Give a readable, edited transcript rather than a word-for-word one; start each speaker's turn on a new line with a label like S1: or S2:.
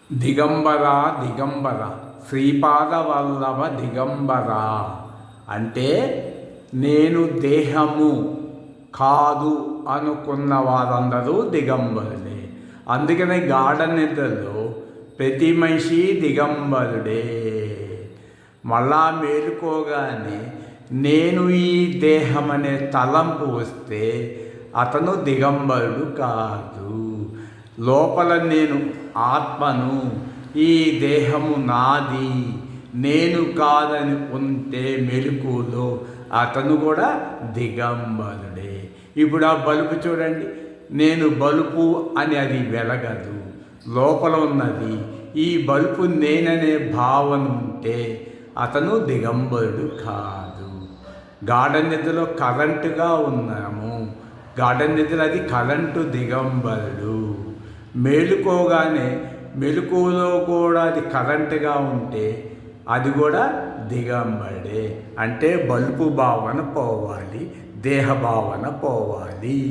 S1: దిగంబర దిగంబర శ్రీపాదవల్లభ దిగంబర అంటే నేను దేహము కాదు అనుకున్న వారందరూ దిగంబరులే. అందుకనే గాఢ నిద్రలో ప్రతి మనిషి దిగంబరుడే. మళ్ళా మేలుకోగానే నేను ఈ దేహం అనే తలంపు వస్తే అతను దిగంబరుడు కాదు. లోపల నేను ఆత్మను, ఈ దేహము నాది, నేను కాదని ఉంటే మెలకువలో అతను కూడా దిగంబరుడే. ఇప్పుడు ఆ బలుపు చూడండి, నేను బలుపు అని అది వెలగదు, లోపల ఉన్నది. ఈ బలుపు నేననే భావన ఉంటే అతను దిగంబరుడు కాదు. గాఢ నిద్రలో కరెంటుగా ఉన్నాము, గాఢ నిద్ర అది కరెంటు దిగంబరుడు. మేలుకోగానే మెలకువలో కూడా అది కరెంటుగా ఉంటే అది కూడా దిగంబరుడే. అంటే బల్బు భావన పోవాలి, దేహ భావన పోవాలి.